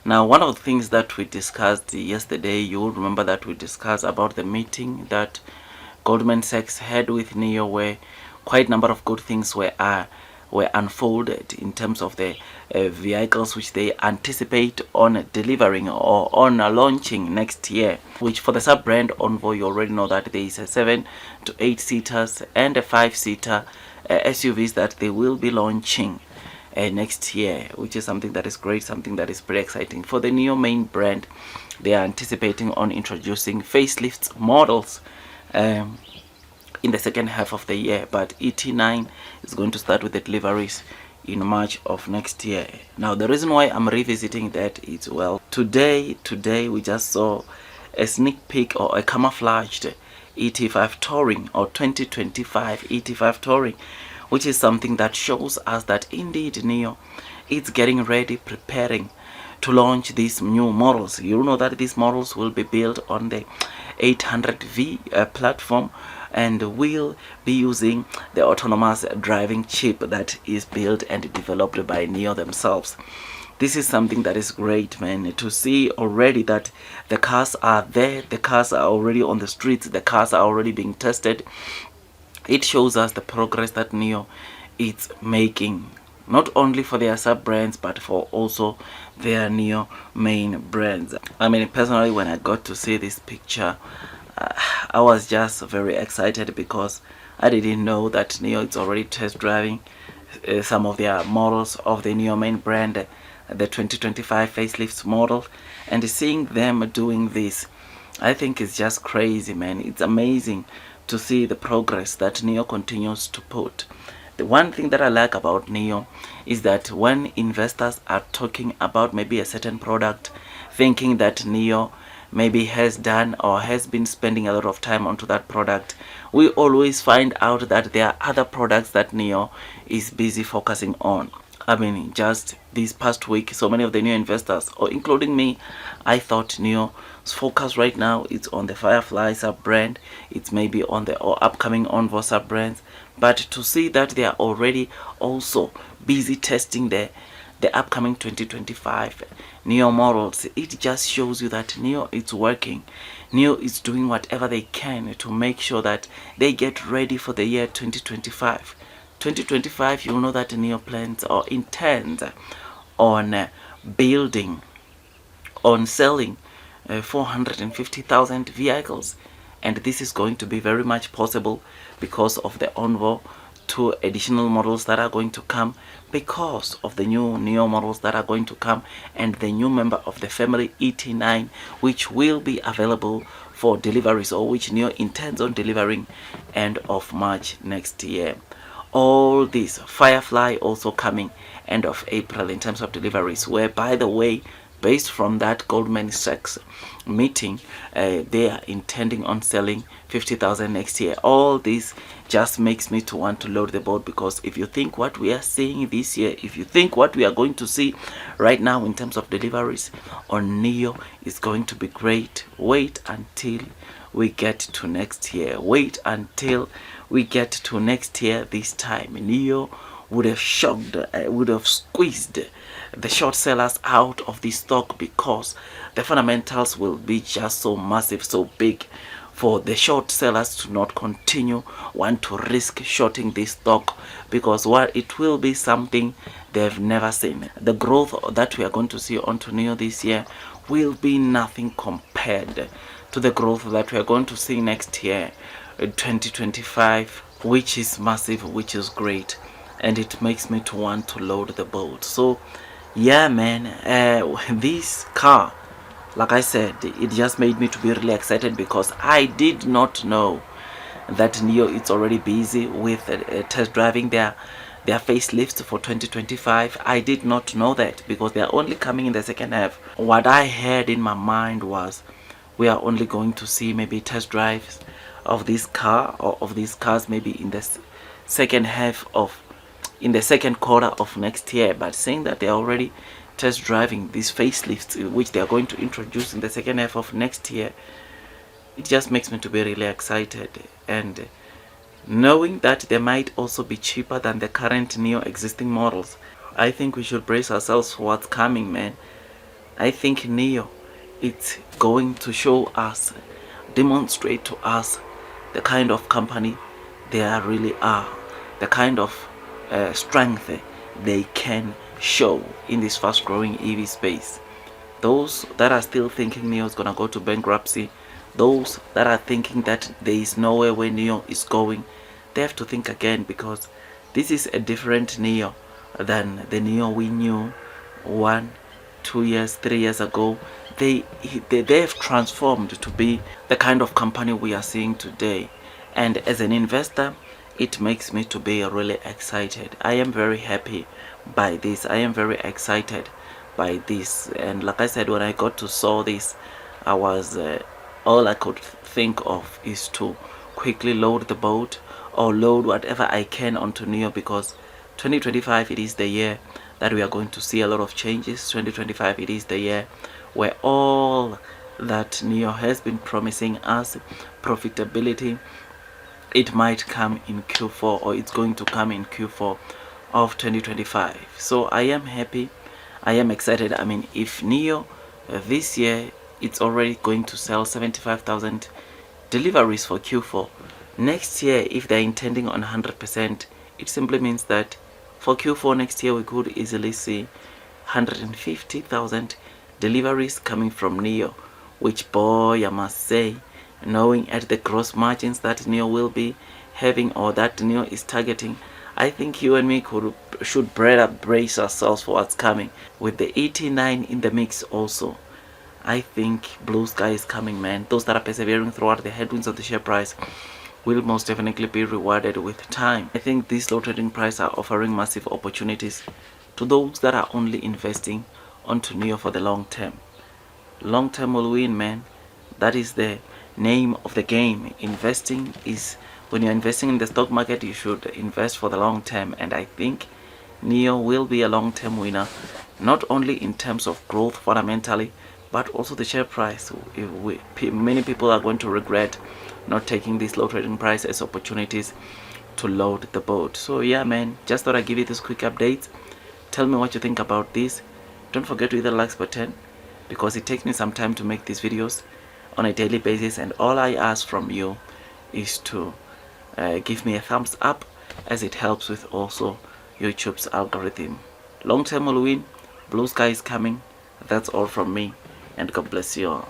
Now, one of the things that we discussed yesterday, you will remember that we discussed about the meeting that Goldman Sachs had with NIO, where quite a number of good things were unfolded in terms of the vehicles which they anticipate on delivering or on launching next year. Which for the sub brand Envoy, you already know that there is a 7 to 8 seaters and a 5-seater SUVs that they will be launching next year, which is something that is great, something that is pretty exciting. For the NIO main brand, they are anticipating on introducing facelifts models in the second half of the year, but ET9 is going to start with the deliveries in March of next year. Now, the reason why I'm revisiting that is, well, today we just saw a sneak peek or a camouflaged ET5 Touring or 2025 ET5 Touring, which is something that shows us that indeed NIO is getting ready, preparing to launch these new models. You know that these models will be built on the 800V platform and will be using the autonomous driving chip that is built and developed by NIO themselves. This is something that is great, man, to see already that the cars are there, the cars are already on the streets, the cars are already being tested. It shows us the progress that NIO is making, not only for their sub brands but for also their NIO main brands. I mean, personally, when I got to see this picture, I was just very excited because I didn't know that NIO is already test driving some of their models of the NIO main brand, the 2025 facelifts model, and seeing them doing this, I think it's just crazy, man. It's amazing to see the progress that NIO continues to put. The one thing that I like about NIO is that when investors are talking about maybe a certain product, thinking that NIO maybe has done or has been spending a lot of time onto that product, we always find out that there are other products that NIO is busy focusing on. I mean, just this past week, so many of the new investors, or including me, I thought NIO's focus right now is on the Firefly sub-brand, it's maybe on the upcoming Envoy sub-brands, but to see that they are already also busy testing the upcoming 2025 NIO models, it just shows you that NIO is working. NIO is doing whatever they can to make sure that they get ready for the year 2025. 2025, you know that NIO plans or intends on building, on selling 450,000 vehicles, and this is going to be very much possible because of the Envoy 2 additional models that are going to come, because of the new NIO models that are going to come, and the new member of the family ET9, which will be available for deliveries, or which NIO intends on delivering end of March next year. All this Firefly also coming end of April in terms of deliveries, where, by the way, based from that Goldman Sachs meeting, they are intending on selling 50,000 next year. All this just makes me to want to load the boat, because if you think what we are seeing this year, if you think what we are going to see right now in terms of deliveries on NIO is going to be great, wait until we get to next year. Wait until we get to next year. This time NIO would have shocked, would have squeezed the short sellers out of this stock, because the fundamentals will be just so massive, so big, for the short sellers to not continue want to risk shorting this stock, because what it will be something they've never seen. The growth that we are going to see onto NIO this year will be nothing compared to the growth that we are going to see next year, 2025, which is massive, which is great, and it makes me to want to load the boat. So yeah, man, this car, like I said, it just made me to be really excited, because I did not know that NIO is already busy with test driving their facelifts for 2025. I did not know that, because they are only coming in the second half. What I had in my mind was we are only going to see maybe test drives of this car, or of these cars, maybe in the second half of, in the second quarter of next year. But saying that they are already test driving these facelifts, which they are going to introduce in the second half of next year, it just makes me to be really excited. And knowing that they might also be cheaper than the current NIO existing models, I think we should brace ourselves for what's coming, man. I think NEO, it's going to show us, demonstrate to us the kind of company they really are, the kind of strength they can show in this fast growing EV space. Those that are still thinking NEO is gonna go to bankruptcy, those that are thinking that there is nowhere where NEO is going, they have to think again, because this is a different NEO than the NEO we knew 1, 2 years, 3 years ago. They have transformed to be the kind of company we are seeing today. And as an investor, it makes me to be really excited. I am very happy by this. I am very excited by this. And like I said, when I got to saw this, I was all I could think of is to quickly load the boat or load whatever I can onto NEO, because 2025, it is the year that we are going to see a lot of changes. 2025, it is the year where all that NEO has been promising us, profitability, it might come in Q4, or it's going to come in Q4 of 2025. So I am happy, I am excited. I mean, if NEO this year it's already going to sell 75,000 deliveries for Q4, next year if they're intending on 100%, it simply means that for Q4 next year we could easily see 150,000 deliveries coming from NEO, which, boy, I must say, knowing at the gross margins that NEO will be having, or that NEO is targeting, I think you and me should brace ourselves for what's coming. With the 89 in the mix also, I think blue sky is coming, man. Those that are persevering throughout the headwinds of the share price will most definitely be rewarded with time. I think these low trading prices are offering massive opportunities to those that are only investing onto NEO for the long term. Long term will win, man. That is the name of the game. Investing is, when you're investing in the stock market, you should invest for the long term, and I think NEO will be a long term winner, not only in terms of growth fundamentally, but also the share price. Many people are going to regret not taking these low trading price as opportunities to load the boat. So yeah, man, just thought I'd give you this quick update. Tell me what you think about this. Don't forget to hit the likes button, because it takes me some time to make these videos on a daily basis, and all I ask from you is to give me a thumbs up, as it helps with also YouTube's algorithm. Long term will win, blue sky is coming. That's all from me, and God bless you all.